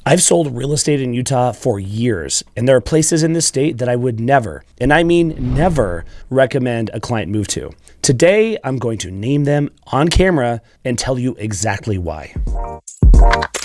I've sold real estate in Utah for years, and there are places in this state that I would never, and I mean never, recommend a client move to. Today, I'm going to name them on camera and tell you exactly why.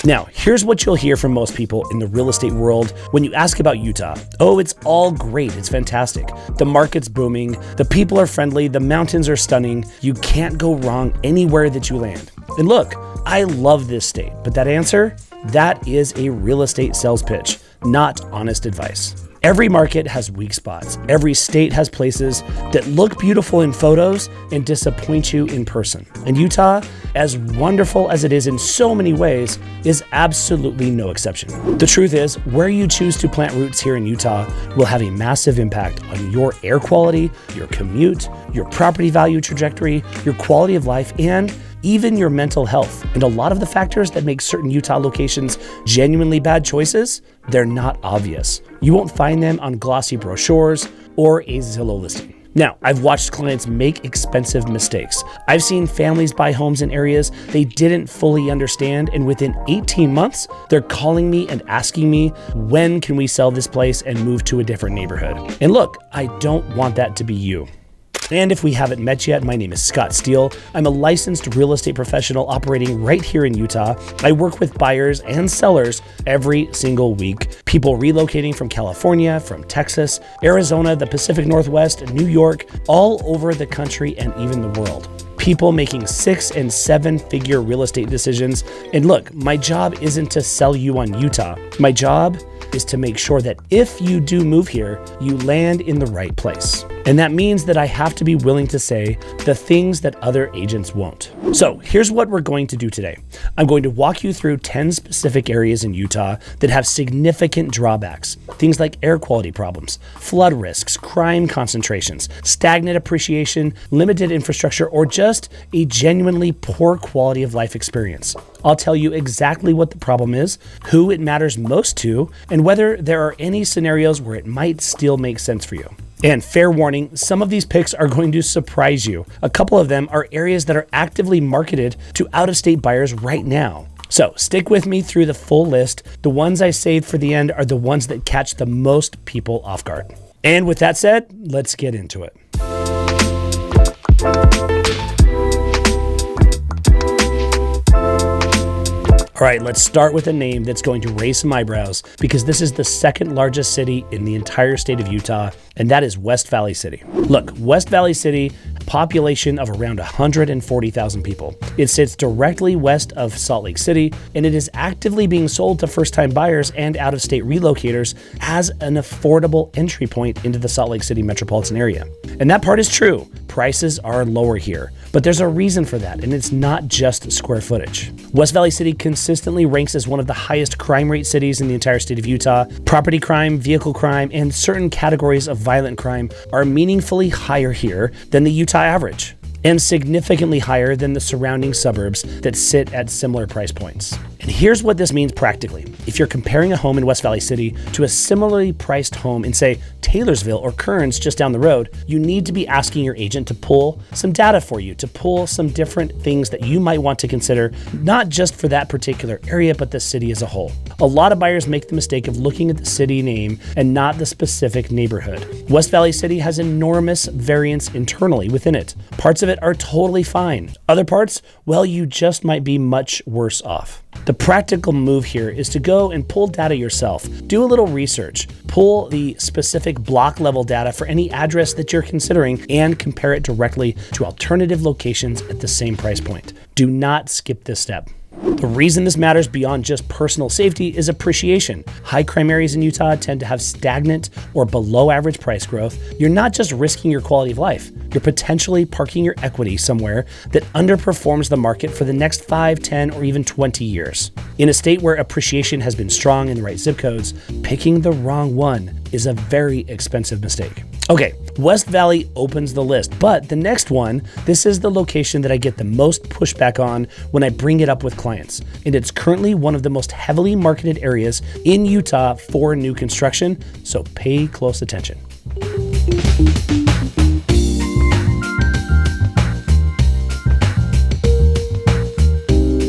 Now, here's what you'll hear from most people in the real estate world when you ask about Utah. Oh, it's all great. It's fantastic. The market's booming. The people are friendly. The mountains are stunning. You can't go wrong anywhere that you land. And look, I love this state, but that answer, that is a real estate sales pitch, not honest advice. Every market has weak spots. Every state has places that look beautiful in photos and disappoint you in person. And Utah, as wonderful as it is in so many ways, is absolutely no exception. The truth is, where you choose to plant roots here in Utah will have a massive impact on your air quality, your commute, your property value trajectory, your quality of life, and even your mental health. And a lot of the factors that make certain Utah locations genuinely bad choices, they're not obvious. You won't find them on glossy brochures or a Zillow listing. Now, I've watched clients make expensive mistakes. I've seen families buy homes in areas they didn't fully understand, and within 18 months, they're calling me and asking me, when can we sell this place and move to a different neighborhood? And look, I don't want that to be you. And if we haven't met yet, my name is Scott Steele. I'm a licensed real estate professional operating right here in Utah. I work with buyers and sellers every single week. People relocating from California, from Texas, Arizona, the Pacific Northwest, New York, all over the country and even the world. People making 6- and 7-figure real estate decisions. And look, my job isn't to sell you on Utah. My job is to make sure that if you do move here, you land in the right place. And that means that I have to be willing to say the things that other agents won't. So here's what we're going to do today. I'm going to walk you through 10 specific areas in Utah that have significant drawbacks. Things like air quality problems, flood risks, crime concentrations, stagnant appreciation, limited infrastructure, or just a genuinely poor quality of life experience. I'll tell you exactly what the problem is, who it matters most to, and whether there are any scenarios where it might still make sense for you. And fair warning, some of these picks are going to surprise you. A couple of them are areas that are actively marketed to out-of-state buyers right now. So stick with me through the full list. The ones I saved for the end are the ones that catch the most people off guard. And with that said, let's get into it. All right, let's start with a name that's going to raise some eyebrows because this is the second largest city in the entire state of Utah, and that is West Valley City. Look, West Valley City, population of around 140,000 people. It sits directly west of Salt Lake City, and it is actively being sold to first-time buyers and out-of-state relocators as an affordable entry point into the Salt Lake City metropolitan area. And that part is true. Prices are lower here, but there's a reason for that, and it's not just square footage. West Valley City consistently ranks as one of the highest crime rate cities in the entire state of Utah. Property crime, vehicle crime, and certain categories of violent crime are meaningfully higher here than the Utah average, and significantly higher than the surrounding suburbs that sit at similar price points. And here's what this means practically. If you're comparing a home in West Valley City to a similarly priced home in, say, Taylorsville or Kearns just down the road, you need to be asking your agent to pull some data for you, to pull some different things that you might want to consider, not just for that particular area, but the city as a whole. A lot of buyers make the mistake of looking at the city name and not the specific neighborhood. West Valley City has enormous variance internally within it. Parts of it are totally fine. Other parts, well, you just might be much worse off. The practical move here is to go and pull data yourself. Do a little research. Pull the specific block level data for any address that you're considering and compare it directly to alternative locations at the same price point. Do not skip this step. The reason this matters beyond just personal safety is appreciation. High crime areas in Utah tend to have stagnant or below average price growth. You're not just risking your quality of life, you're potentially parking your equity somewhere that underperforms the market for the next 5, 10, or even 20 years. In a state where appreciation has been strong in the right zip codes, picking the wrong one is a very expensive mistake. Okay, West Valley opens the list, but the next one, this is the location that I get the most pushback on when I bring it up with clients. And it's currently one of the most heavily marketed areas in Utah for new construction, so pay close attention.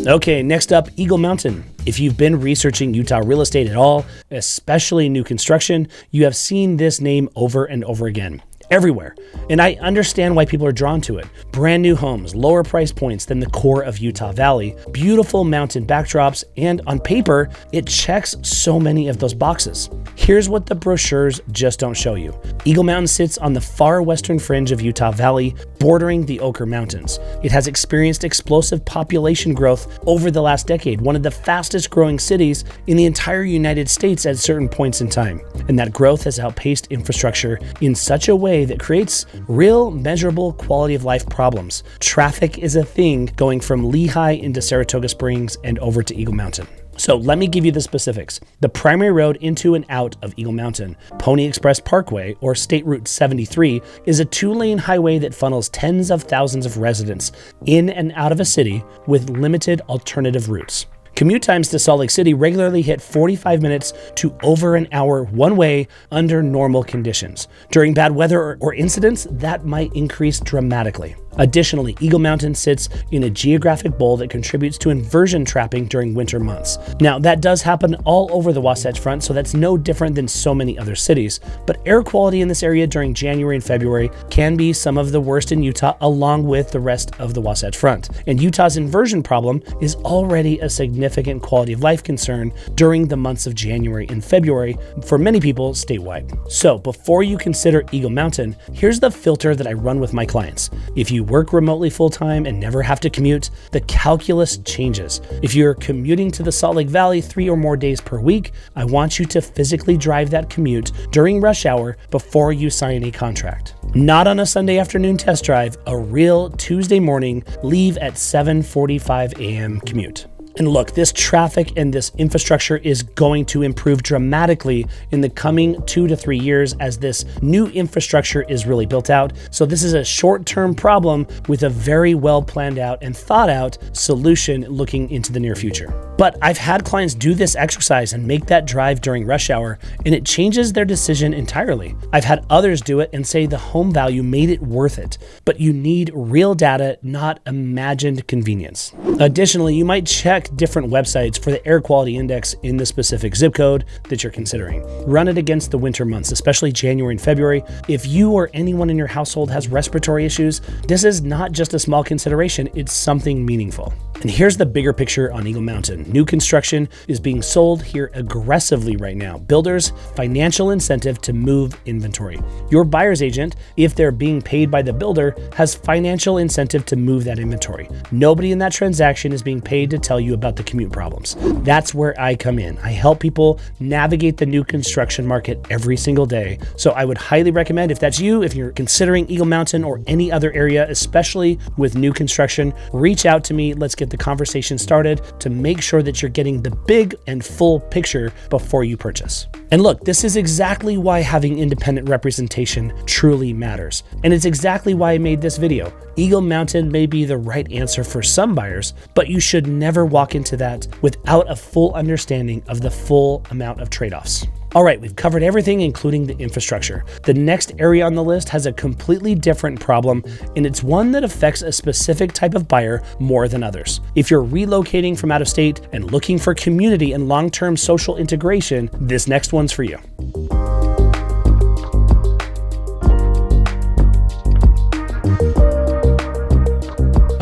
Okay, next up, Eagle Mountain. If you've been researching Utah real estate at all, especially new construction, you have seen this name over and over again. Everywhere. And I understand why people are drawn to it. Brand new homes, lower price points than the core of Utah Valley, beautiful mountain backdrops, and on paper, it checks so many of those boxes. Here's what the brochures just don't show you. Eagle Mountain sits on the far western fringe of Utah Valley, bordering the Oquirrh Mountains. It has experienced explosive population growth over the last decade, one of the fastest growing cities in the entire United States at certain points in time. And that growth has outpaced infrastructure in such a way that creates real, measurable quality of life problems. Traffic is a thing going from Lehigh into Saratoga Springs and over to Eagle Mountain. So let me give you the specifics. The primary road into and out of Eagle Mountain, Pony Express Parkway, or State Route 73, is a 2-lane highway that funnels tens of thousands of residents in and out of a city with limited alternative routes. Commute times to Salt Lake City regularly hit 45 minutes to over an hour one way under normal conditions. During bad weather or incidents, that might increase dramatically. Additionally, Eagle Mountain sits in a geographic bowl that contributes to inversion trapping during winter months. Now, that does happen all over the Wasatch Front, so that's no different than so many other cities. But air quality in this area during January and February can be some of the worst in Utah, along with the rest of the Wasatch Front. And Utah's inversion problem is already a significant quality of life concern during the months of January and February for many people statewide. So before you consider Eagle Mountain, here's the filter that I run with my clients. If you work remotely full-time and never have to commute, the calculus changes. If you're commuting to the Salt Lake Valley 3 or more days per week, I want you to physically drive that commute during rush hour before you sign a contract. Not on a Sunday afternoon test drive, a real Tuesday morning, leave at 7:45 a.m. commute. And look, this traffic and this infrastructure is going to improve dramatically in the coming 2 to 3 years as this new infrastructure is really built out. So this is a short-term problem with a very well planned out and thought out solution looking into the near future. But I've had clients do this exercise and make that drive during rush hour, and it changes their decision entirely. I've had others do it and say the home value made it worth it, but you need real data, not imagined convenience. Additionally, you might check different websites for the air quality index in the specific zip code that you're considering. Run it against the winter months, especially January and February. If you or anyone in your household has respiratory issues, this is not just a small consideration, it's something meaningful. And here's the bigger picture on Eagle Mountain. New construction is being sold here aggressively right now. Builders, financial incentive to move inventory. Your buyer's agent, if they're being paid by the builder, has financial incentive to move that inventory. Nobody in that transaction is being paid to tell you about the commute problems. That's where I come in. I help people navigate the new construction market every single day. So I would highly recommend, if that's you, if you're considering Eagle Mountain or any other area, especially with new construction, reach out to me. Let's get the conversation started to make sure that you're getting the big and full picture before you purchase. And look, this is exactly why having independent representation truly matters. And it's exactly why I made this video. Eagle Mountain may be the right answer for some buyers, but you should never walk into that without a full understanding of the full amount of trade-offs. All right, we've covered everything, including the infrastructure. The next area on the list has a completely different problem, and it's one that affects a specific type of buyer more than others. If you're relocating from out of state and looking for community and long-term social integration, this next one's for you.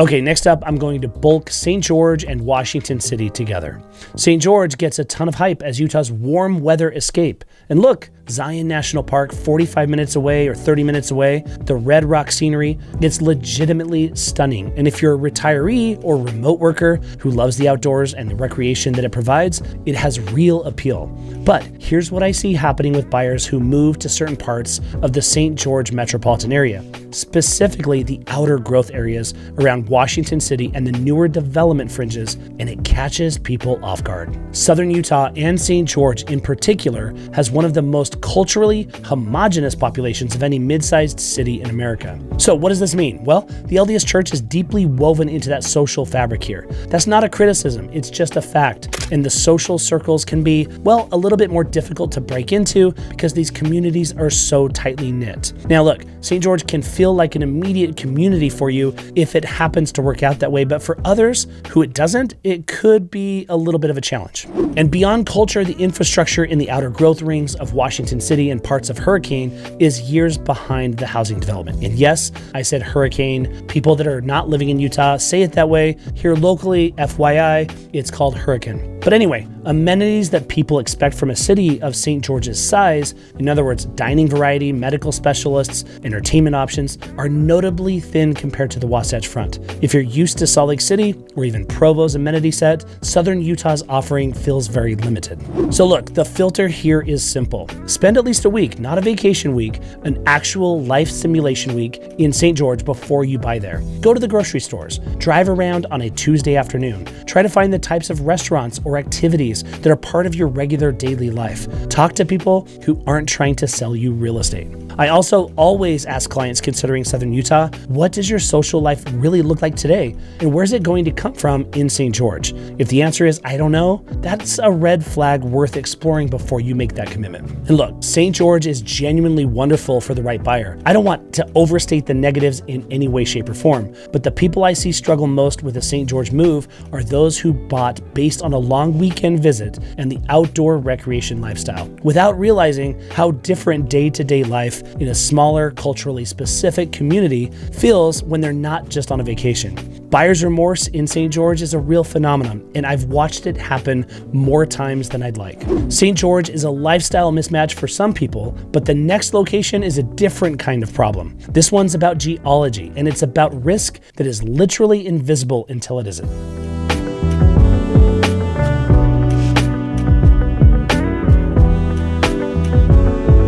Okay, next up, I'm going to bulk St. George and Washington City together. St. George gets a ton of hype as Utah's warm weather escape. And look, Zion National Park, 45 minutes away or 30 minutes away, the red rock scenery, it's legitimately stunning. And if you're a retiree or remote worker who loves the outdoors and the recreation that it provides, it has real appeal. But here's what I see happening with buyers who move to certain parts of the St. George metropolitan area, specifically the outer growth areas around Washington City and the newer development fringes, and it catches people off guard. Southern Utah and St. George in particular has one of the most culturally homogenous populations of any mid-sized city in America. So what does this mean? Well, the LDS Church is deeply woven into that social fabric here. That's not a criticism, it's just a fact. And the social circles can be, well, a little bit more difficult to break into because these communities are so tightly knit. Now look, St. George can feel feel like an immediate community for you if it happens to work out that way. But for others who it doesn't, it could be a little bit of a challenge. And beyond culture, the infrastructure in the outer growth rings of Washington City and parts of Hurricane is years behind the housing development. And yes, I said Hurricane. People that are not living in Utah say it that way. Here locally, FYI, it's called Hurricane. But anyway, amenities that people expect from a city of St. George's size, in other words, dining variety, medical specialists, entertainment options, are notably thin compared to the Wasatch Front. If you're used to Salt Lake City or even Provo's amenity set, Southern Utah's offering feels very limited. So look, the filter here is simple. Spend at least a week, not a vacation week, an actual life simulation week in St. George before you buy there. Go to the grocery stores, drive around on a Tuesday afternoon, try to find the types of restaurants or activities that are part of your regular daily life. Talk to people who aren't trying to sell you real estate. I also always ask clients considering Southern Utah, what does your social life really look like today? And where's it going to come from in St. George? If the answer is, I don't know, that's a red flag worth exploring before you make that commitment. And look, St. George is genuinely wonderful for the right buyer. I don't want to overstate the negatives in any way, shape, or form, but the people I see struggle most with a St. George move are those who bought based on a long weekend visit and the outdoor recreation lifestyle, without realizing how different day-to-day life in a smaller, culturally specific community feels when they're not just on a vacation. Buyer's remorse in St. George is a real phenomenon, and I've watched it happen more times than I'd like. St. George is a lifestyle mismatch for some people, but the next location is a different kind of problem. This one's about geology, and it's about risk that is literally invisible until it isn't.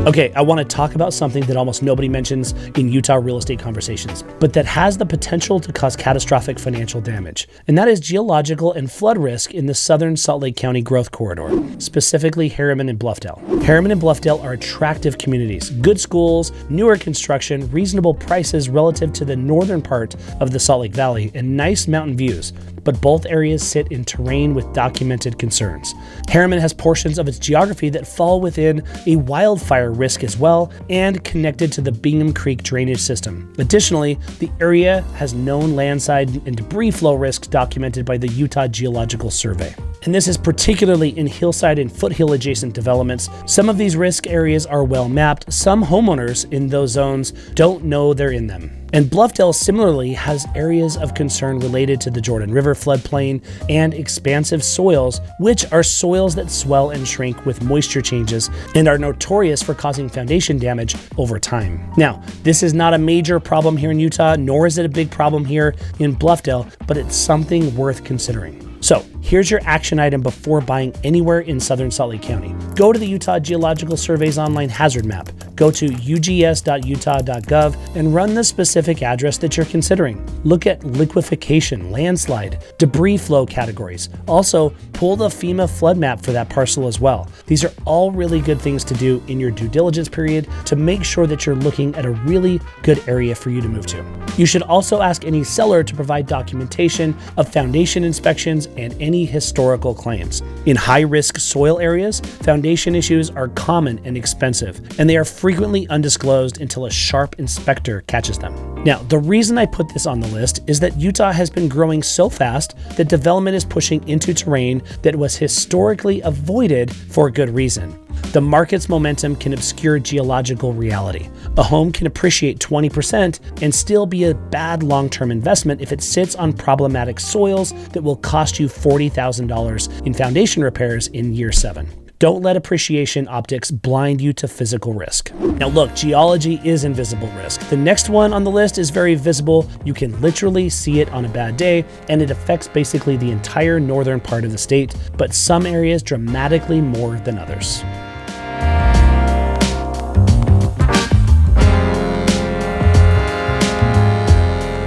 Okay, I want to talk about something that almost nobody mentions in Utah real estate conversations, but that has the potential to cause catastrophic financial damage, and that is geological and flood risk in the southern Salt Lake County growth corridor, specifically Harriman and Bluffdale. Harriman and Bluffdale are attractive communities, good schools, newer construction, reasonable prices relative to the northern part of the Salt Lake Valley, and nice mountain views, but both areas sit in terrain with documented concerns. Harriman has portions of its geography that fall within a wildfire risk as well, and connected to the Bingham Creek drainage system. Additionally, the area has known landslide and debris flow risks documented by the Utah Geological Survey. And this is particularly in hillside and foothill adjacent developments. Some of these risk areas are well mapped. Some homeowners in those zones don't know they're in them. And Bluffdale similarly has areas of concern related to the Jordan River floodplain and expansive soils, which are soils that swell and shrink with moisture changes and are notorious for causing foundation damage over time. Now, this is not a major problem here in Utah, nor is it a big problem here in Bluffdale, but it's something worth considering. So here's your action item before buying anywhere in southern Salt Lake County. Go to the Utah Geological Survey's online hazard map. Go to ugs.utah.gov and run the specific address that you're considering. Look at liquefaction, landslide, debris flow categories. Also, pull the FEMA flood map for that parcel as well. These are all really good things to do in your due diligence period to make sure that you're looking at a really good area for you to move to. You should also ask any seller to provide documentation of foundation inspections and any historical claims. In high-risk soil areas, foundation issues are common and expensive, and they are frequently undisclosed until a sharp inspector catches them. Now, the reason I put this on the list is that Utah has been growing so fast that development is pushing into terrain that was historically avoided for good reason. The market's momentum can obscure geological reality. A home can appreciate 20% and still be a bad long-term investment if it sits on problematic soils that will cost you $40,000 in foundation repairs in year 7. Don't let appreciation optics blind you to physical risk. Now look, geology is invisible risk. The next one on the list is very visible. You can literally see it on a bad day, and it affects basically the entire northern part of the state, but some areas dramatically more than others.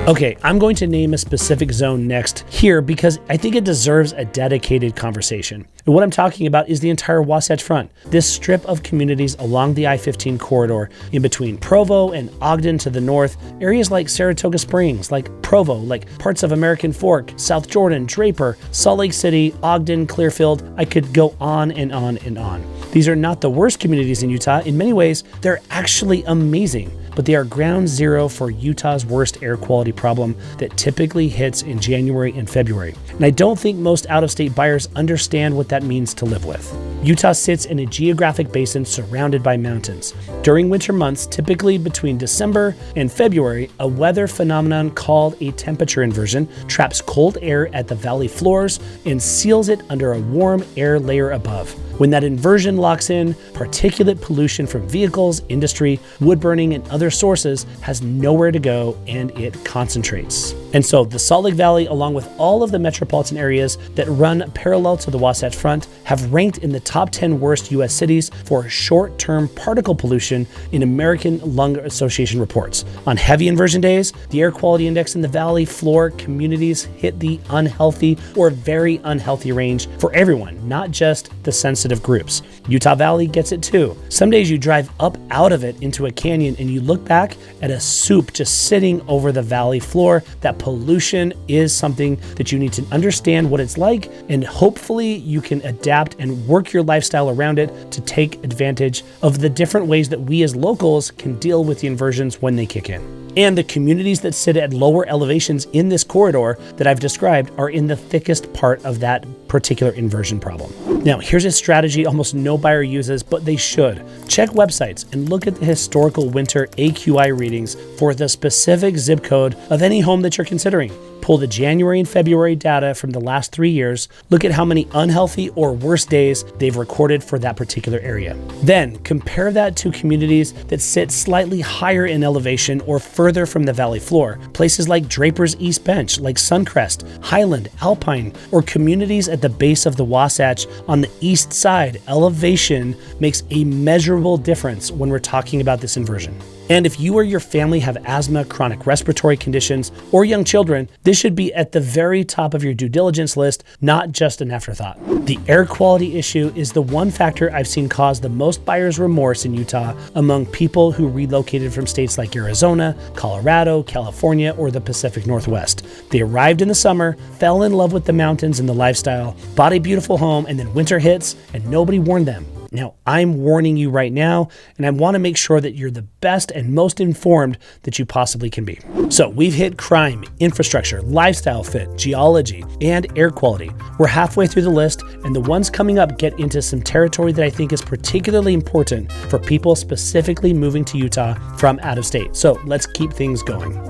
Okay, I'm going to name a specific zone next here because I think it deserves a dedicated conversation. And what I'm talking about is the entire Wasatch Front, this strip of communities along the I-15 corridor in between Provo and Ogden to the north, areas like Saratoga Springs, like Provo, like parts of American Fork, South Jordan, Draper, Salt Lake City, Ogden, Clearfield. I could go on and on and on. These are not the worst communities in Utah. In many ways, they're actually amazing. but they are ground zero for Utah's worst air quality problem that typically hits in January and February. And I don't think most out-of-state buyers understand what that means to live with. Utah sits in a geographic basin surrounded by mountains. During winter months, typically between December and February, a weather phenomenon called a temperature inversion traps cold air at the valley floors and seals it under a warm air layer above. When that inversion locks in, particulate pollution from vehicles, industry, wood burning, and other sources has nowhere to go, and it concentrates. And so the Salt Lake Valley, along with all of the metropolitan areas that run parallel to the Wasatch Front, have ranked in the top 10 worst U.S. cities for short-term particle pollution in American Lung Association reports. On heavy inversion days, the air quality index in the valley floor communities hit the unhealthy or very unhealthy range for everyone, not just the sensitive groups. Utah Valley gets it too. Some days you drive up out of it into a canyon and you look back at a soup just sitting over the valley floor. That pollution is something that you need to understand what it's like, and hopefully you can adapt and work your lifestyle around it to take advantage of the different ways that we as locals can deal with the inversions when they kick in. And the communities that sit at lower elevations in this corridor that I've described are in the thickest part of that particular inversion problem. Now, here's a strategy almost no buyer uses, but they should. Check websites and look at the historical winter AQI readings for the specific zip code of any home that you're considering. Pull the January and February data from the last 3 years, look at how many unhealthy or worse days they've recorded for that particular area. Then compare that to communities that sit slightly higher in elevation or further from the valley floor, places like Draper's East Bench, like Suncrest, Highland, Alpine, or communities at the base of the Wasatch on the east side. Elevation makes a measurable difference when we're talking about this inversion. And if you or your family have asthma, chronic respiratory conditions, or young children, this should be at the very top of your due diligence list, not just an afterthought. The air quality issue is the one factor I've seen cause the most buyer's remorse in Utah among people who relocated from states like Arizona, Colorado, California, or the Pacific Northwest. They arrived in the summer, fell in love with the mountains and the lifestyle, bought a beautiful home, and then winter hits, and nobody warned them. Now, I'm warning you right now, and I want to make sure that you're the best and most informed that you possibly can be. So we've hit crime, infrastructure, lifestyle fit, geology, and air quality. We're halfway through the list, and the ones coming up get into some territory that I think is particularly important for people specifically moving to Utah from out of state. So let's keep things going.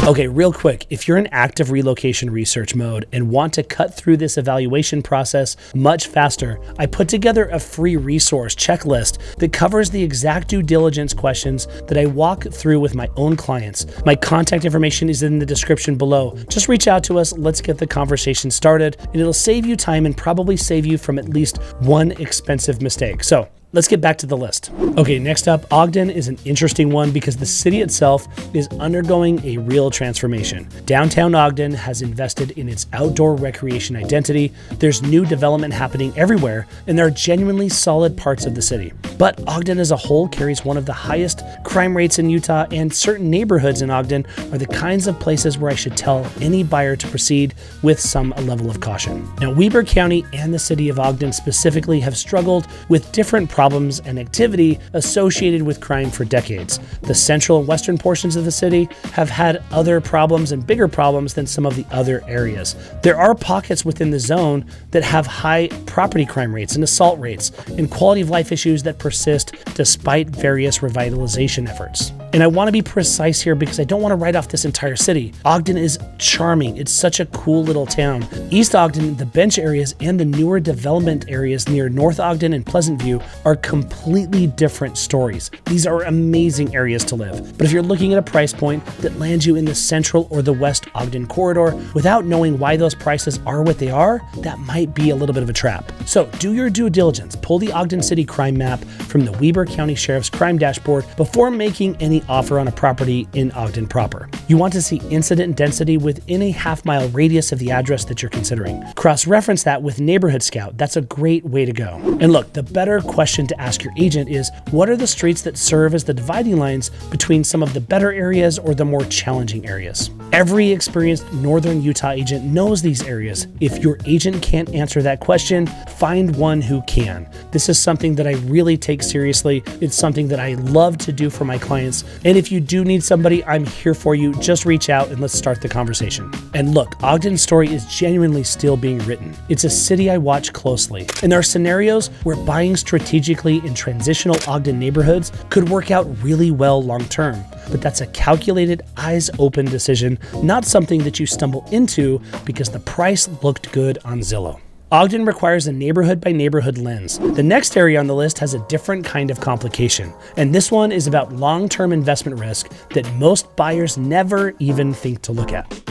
Okay, real quick, if you're in active relocation research mode and want to cut through this evaluation process much faster, I put together a free resource checklist that covers the exact due diligence questions that I walk through with my own clients. My contact information is in the description below. Just reach out to us, let's get the conversation started, and it'll save you time and probably save you from at least one expensive mistake. So let's get back to the list. Okay, next up, Ogden is an interesting one because the city itself is undergoing a real transformation. Downtown Ogden has invested in its outdoor recreation identity. There's new development happening everywhere, and there are genuinely solid parts of the city. But Ogden as a whole carries one of the highest crime rates in Utah, and certain neighborhoods in Ogden are the kinds of places where I should tell any buyer to proceed with some level of caution. Now, Weber County and the city of Ogden specifically have struggled with different problems and activity associated with crime for decades. The central and western portions of the city have had other problems and bigger problems than some of the other areas. There are pockets within the zone that have high property crime rates and assault rates and quality of life issues that persist despite various revitalization efforts. And I want to be precise here because I don't want to write off this entire city. Ogden is charming. It's such a cool little town. East Ogden, the bench areas, and the newer development areas near North Ogden and Pleasant View are completely different stories. These are amazing areas to live. But if you're looking at a price point that lands you in the central or the West Ogden corridor without knowing why those prices are what they are, that might be a little bit of a trap. So do your due diligence. Pull the Ogden City crime map from the Weber County Sheriff's Crime Dashboard before making any any offer on a property in Ogden proper. You want to see incident density within a half-mile radius of the address that you're considering. Cross-reference that with Neighborhood Scout. That's a great way to go. And look, the better question to ask your agent is, what are the streets that serve as the dividing lines between some of the better areas or the more challenging areas? Every experienced Northern Utah agent knows these areas. If your agent can't answer that question, find one who can. This is something that I really take seriously. It's something that I love to do for my clients. And if you do need somebody, I'm here for you. Just reach out and let's start the conversation. And look, Ogden's story is genuinely still being written. It's a city I watch closely. And there are scenarios where buying strategically in transitional Ogden neighborhoods could work out really well long term. But that's a calculated, eyes open decision, not something that you stumble into because the price looked good on Zillow. Ogden requires a neighborhood-by-neighborhood lens. The next area on the list has a different kind of complication, and this one is about long-term investment risk that most buyers never even think to look at.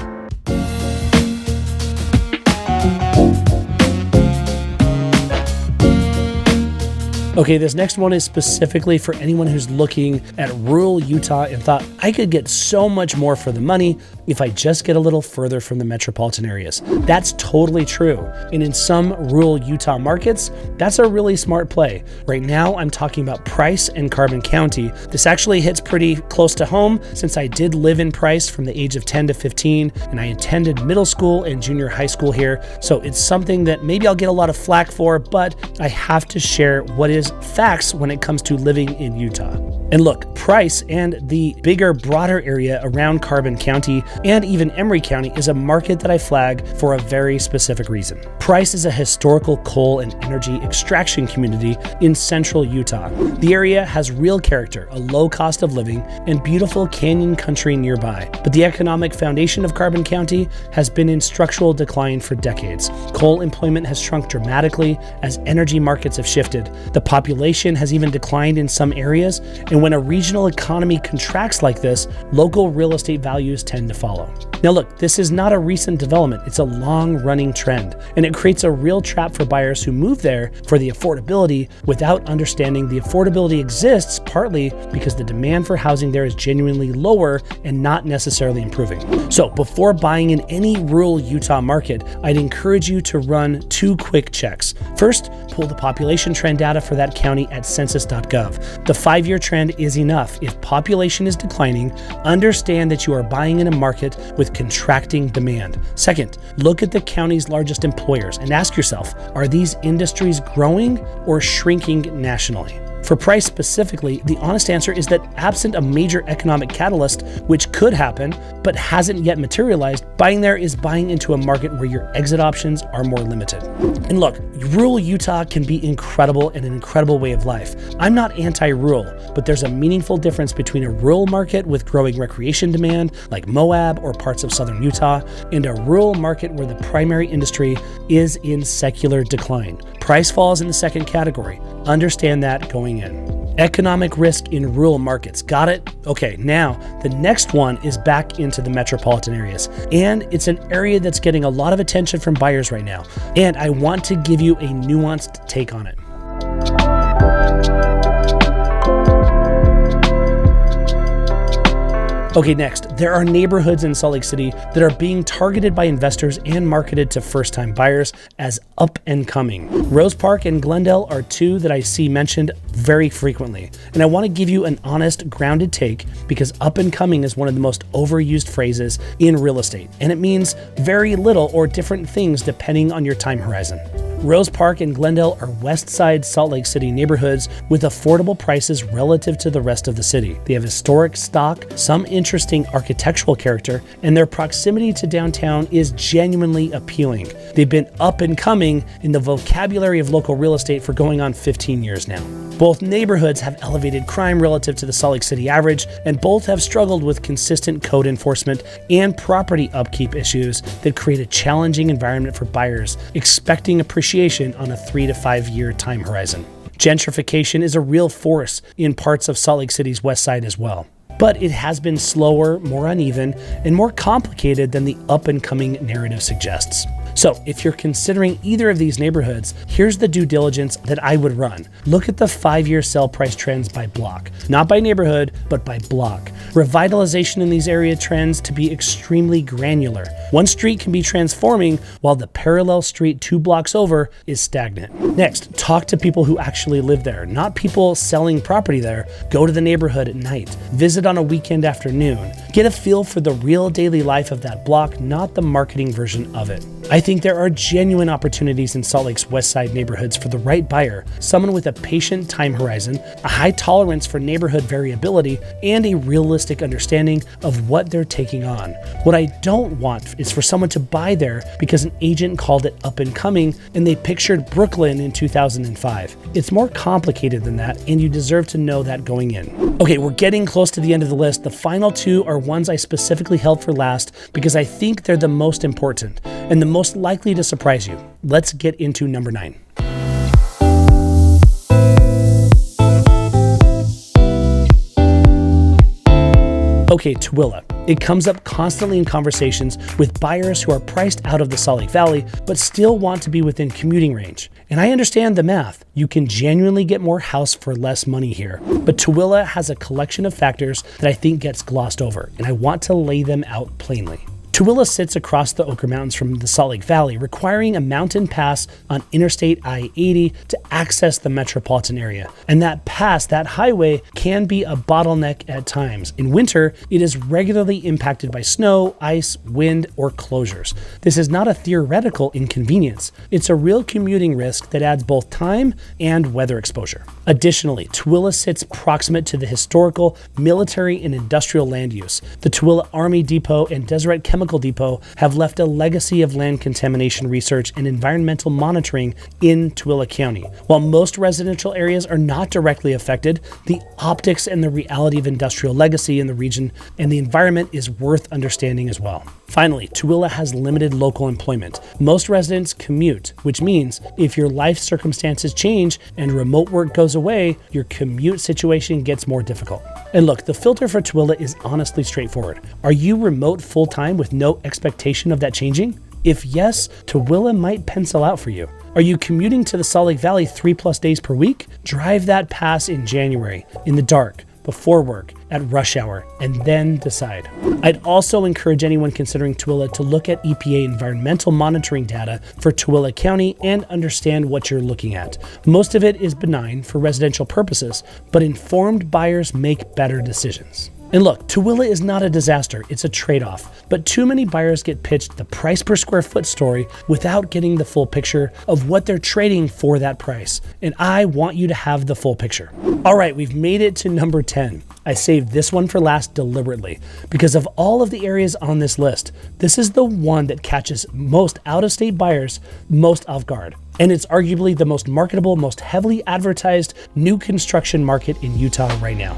Okay, this next one is specifically for anyone who's looking at rural Utah and thought, I could get so much more for the money if I just get a little further from the metropolitan areas. That's totally true. And in some rural Utah markets, that's a really smart play. Right now, I'm talking about Price and Carbon County. This actually hits pretty close to home since I did live in Price from the age of 10 to 15, and I attended middle school and junior high school here. So it's something that maybe I'll get a lot of flack for, but I have to share what is facts when it comes to living in Utah. And look, Price and the bigger, broader area around Carbon County and even Emery County is a market that I flag for a very specific reason. Price is a historical coal and energy extraction community in central Utah. The area has real character, a low cost of living, and beautiful canyon country nearby. But the economic foundation of Carbon County has been in structural decline for decades. Coal employment has shrunk dramatically as energy markets have shifted. The population has even declined in some areas, and when a regional economy contracts like this, local real estate values tend to follow. Now look, this is not a recent development, it's a long-running trend, and it creates a real trap for buyers who move there for the affordability without understanding the affordability exists partly because the demand for housing there is genuinely lower and not necessarily improving. So before buying in any rural Utah market, I'd encourage you to run two quick checks. First, pull the population trend data for that county at census.gov. The 5-year trend is enough. If population is declining, understand that you are buying in a market with contracting demand. Second, look at the county's largest employers and ask yourself, are these industries growing or shrinking nationally? For Price specifically, the honest answer is that absent a major economic catalyst, which could happen, but hasn't yet materialized, buying there is buying into a market where your exit options are more limited. And look, rural Utah can be incredible and an incredible way of life. I'm not anti-rural, but there's a meaningful difference between a rural market with growing recreation demand, like Moab or parts of southern Utah, and a rural market where the primary industry is in secular decline. Price falls in the second category. Understand that going in. Economic risk in rural markets. Got it? Okay, now the next one is back into the metropolitan areas. And it's an area that's getting a lot of attention from buyers right now. And I want to give you a nuanced take on it. Okay, next, there are neighborhoods in Salt Lake City that are being targeted by investors and marketed to first-time buyers as up and coming. Rose Park and Glendale are two that I see mentioned very frequently. And I want to give you an honest, grounded take because up and coming is one of the most overused phrases in real estate. And it means very little or different things depending on your time horizon. Rose Park and Glendale are Westside Salt Lake City neighborhoods with affordable prices relative to the rest of the city. They have historic stock, some interesting architectural character, and their proximity to downtown is genuinely appealing. They've been up and coming in the vocabulary of local real estate for going on 15 years now. Both neighborhoods have elevated crime relative to the Salt Lake City average, and both have struggled with consistent code enforcement and property upkeep issues that create a challenging environment for buyers expecting appreciation on a 3 to 5 year time horizon. Gentrification is a real force in parts of Salt Lake City's west side as well. But it has been slower, more uneven, and more complicated than the up-and-coming narrative suggests. So if you're considering either of these neighborhoods, here's the due diligence that I would run. Look at the 5-year sell price trends by block, not by neighborhood, but by block. Revitalization in these areas trends to be extremely granular. One street can be transforming while the parallel street 2 blocks over is stagnant. Next, talk to people who actually live there, not people selling property there. Go to the neighborhood at night. Visit on a weekend afternoon. Get a feel for the real daily life of that block, not the marketing version of it. I think there are genuine opportunities in Salt Lake's Westside neighborhoods for the right buyer, someone with a patient time horizon, a high tolerance for neighborhood variability, and a realistic understanding of what they're taking on. What I don't want is for someone to buy there because an agent called it up and coming and they pictured Brooklyn in 2005. It's more complicated than that, and you deserve to know that going in. Okay, we're getting close to the end of the list. The final 2 are ones I specifically held for last because I think they're the most important and the most likely to surprise you. Let's get into number 9. Okay, Tooele. It comes up constantly in conversations with buyers who are priced out of the Salt Lake Valley, but still want to be within commuting range. And I understand the math. You can genuinely get more house for less money here. But Tooele has a collection of factors that I think gets glossed over, and I want to lay them out plainly. Tooele sits across the Ochre Mountains from the Salt Lake Valley, requiring a mountain pass on Interstate I-80 to access the metropolitan area. And that pass, that highway, can be a bottleneck at times. In winter, it is regularly impacted by snow, ice, wind, or closures. This is not a theoretical inconvenience. It's a real commuting risk that adds both time and weather exposure. Additionally, Tooele sits proximate to the historical, military, and industrial land use. The Tooele Army Depot and Deseret Chemical Depot have left a legacy of land contamination research and environmental monitoring in Tooele County. While most residential areas are not directly affected, the optics and the reality of industrial legacy in the region and the environment is worth understanding as well. Finally, Tooele has limited local employment. Most residents commute, which means if your life circumstances change and remote work goes away, your commute situation gets more difficult. And look, the filter for Tooele is honestly straightforward. Are you remote full-time with no expectation of that changing? If yes, Tooele might pencil out for you. Are you commuting to the Salt Lake Valley 3+ days per week? Drive that pass in January, in the dark, before work, at rush hour, and then decide. I'd also encourage anyone considering Tooele to look at EPA environmental monitoring data for Tooele County and understand what you're looking at. Most of it is benign for residential purposes, but informed buyers make better decisions. And look, Tooele is not a disaster, it's a trade-off. But too many buyers get pitched the price per square foot story without getting the full picture of what they're trading for that price. And I want you to have the full picture. All right, we've made it to number 10. I saved this one for last deliberately because of all of the areas on this list. This is the one that catches most out-of-state buyers most off guard. And it's arguably the most marketable, most heavily advertised new construction market in Utah right now.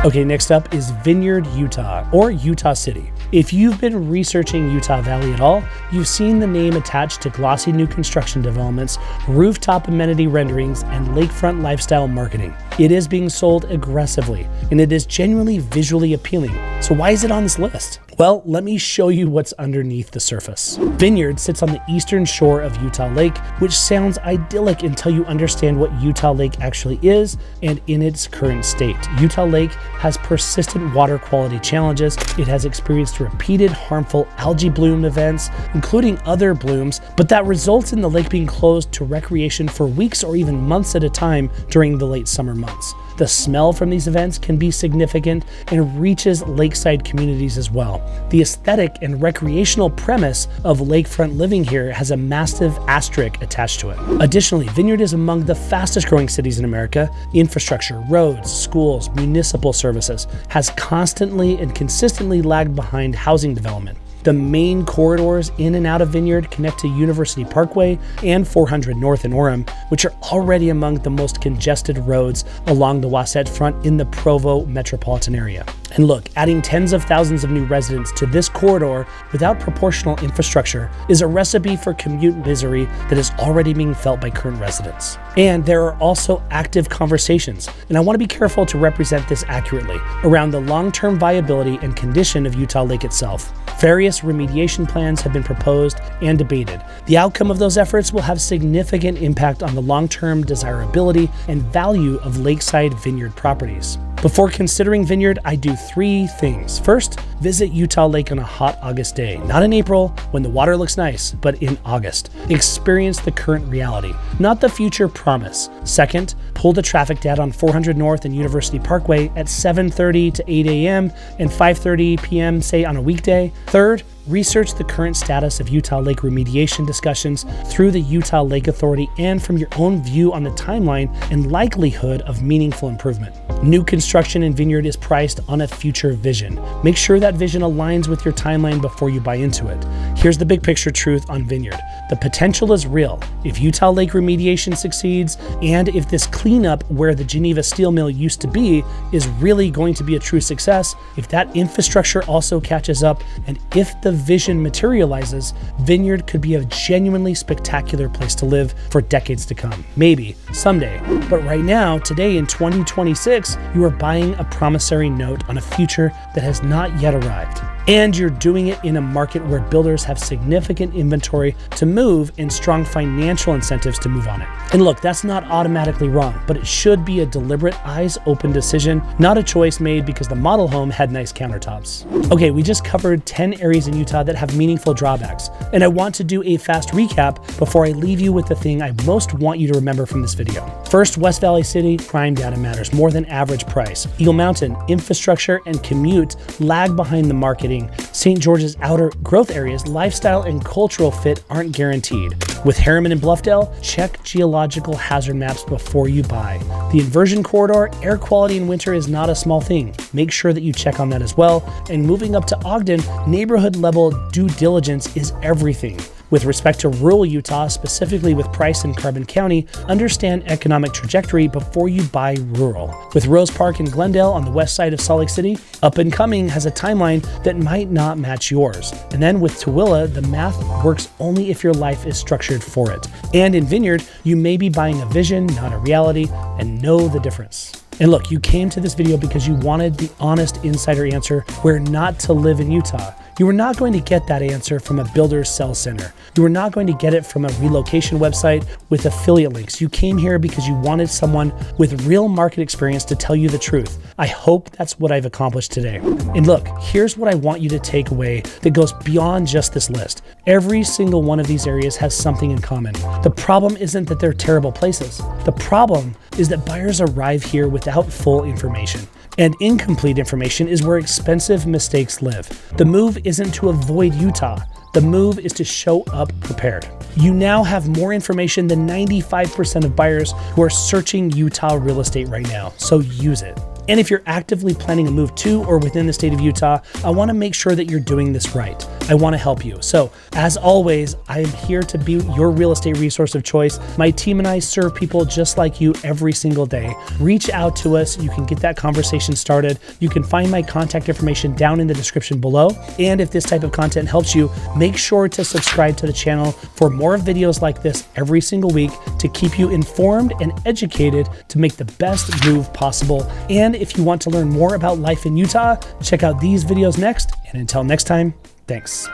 Okay, next up is Vineyard, Utah, or Utah City. If you've been researching Utah Valley at all, you've seen the name attached to glossy new construction developments, rooftop amenity renderings, and lakefront lifestyle marketing. It is being sold aggressively, and it is genuinely visually appealing. So why is it on this list? Well, let me show you what's underneath the surface. Vineyard sits on the eastern shore of Utah Lake, which sounds idyllic until you understand what Utah Lake actually is and in its current state. Utah Lake has persistent water quality challenges. It has experienced repeated harmful algae bloom events, including other blooms, but that results in the lake being closed to recreation for weeks or even months at a time during the late summer months. The smell from these events can be significant and reaches lakeside communities as well. The aesthetic and recreational premise of lakefront living here has a massive asterisk attached to it. Additionally, Vineyard is among the fastest growing cities in America. Infrastructure, roads, schools, municipal services has constantly and consistently lagged behind housing development. The main corridors in and out of Vineyard connect to University Parkway and 400 North in Orem, which are already among the most congested roads along the Wasatch Front in the Provo metropolitan area. And look, adding tens of thousands of new residents to this corridor without proportional infrastructure is a recipe for commute misery that is already being felt by current residents. And there are also active conversations, and I want to be careful to represent this accurately, around the long-term viability and condition of Utah Lake itself. Various remediation plans have been proposed and debated. The outcome of those efforts will have significant impact on the long-term desirability and value of lakeside Vineyard properties. Before considering Vineyard, I do 3 things. First, visit Utah Lake on a hot August day. Not in April, when the water looks nice, but in August. Experience the current reality, not the future promise. Second, pull the traffic data on 400 North and University Parkway at 7:30 to 8 a.m. and 5:30 p.m., say on a weekday. Third, research the current status of Utah Lake remediation discussions through the Utah Lake Authority and from your own view on the timeline and likelihood of meaningful improvement. New construction in Vineyard is priced on a future vision. Make sure that vision aligns with your timeline before you buy into it. Here's the big picture truth on Vineyard. The potential is real. If Utah Lake remediation succeeds, and if this cleanup where the Geneva steel mill used to be is really going to be a true success, if that infrastructure also catches up, and if the vision materializes, Vineyard could be a genuinely spectacular place to live for decades to come. Maybe someday. But right now, today in 2026, you are buying a promissory note on a future that has not yet arrived. And you're doing it in a market where builders have significant inventory to move and strong financial incentives to move on it. And look, that's not automatically wrong, but it should be a deliberate, eyes-open decision, not a choice made because the model home had nice countertops. Okay, we just covered 10 areas in Utah that have meaningful drawbacks, and I want to do a fast recap before I leave you with the thing I most want you to remember from this video. First, West Valley City, crime data matters more than average price. Eagle Mountain, infrastructure and commute lag behind the marketing. St. George's outer growth areas, lifestyle and cultural fit aren't guaranteed. With Harriman and Bluffdale, check geological hazard maps before you buy. The inversion corridor, air quality in winter is not a small thing. Make sure that you check on that as well. And moving up to Ogden, neighborhood level due diligence is everything. With respect to rural Utah, specifically with Price and Carbon County, understand economic trajectory before you buy rural. With Rose Park and Glendale on the west side of Salt Lake City, Up and Coming has a timeline that might not match yours. And then with Tooele, the math works only if your life is structured for it. And in Vineyard, you may be buying a vision, not a reality, and know the difference. And look, you came to this video because you wanted the honest insider answer where not to live in Utah. You are not going to get that answer from a builder's sales center. You are not going to get it from a relocation website with affiliate links. You came here because you wanted someone with real market experience to tell you the truth. I hope that's what I've accomplished today. And look, here's what I want you to take away that goes beyond just this list. Every single one of these areas has something in common. The problem isn't that they're terrible places. The problem is that buyers arrive here without full information. And incomplete information is where expensive mistakes live. The move isn't to avoid Utah. The move is to show up prepared. You now have more information than 95% of buyers who are searching Utah real estate right now, so use it. And if you're actively planning a move to or within the state of Utah, I want to make sure that you're doing this right. I want to help you. So as always, I am here to be your real estate resource of choice. My team and I serve people just like you every single day. Reach out to us. You can get that conversation started. You can find my contact information down in the description below. And if this type of content helps you, make sure to subscribe to the channel for more videos like this every single week to keep you informed and educated to make the best move possible. And if you want to learn more about life in Utah, check out these videos next. And until next time, thanks.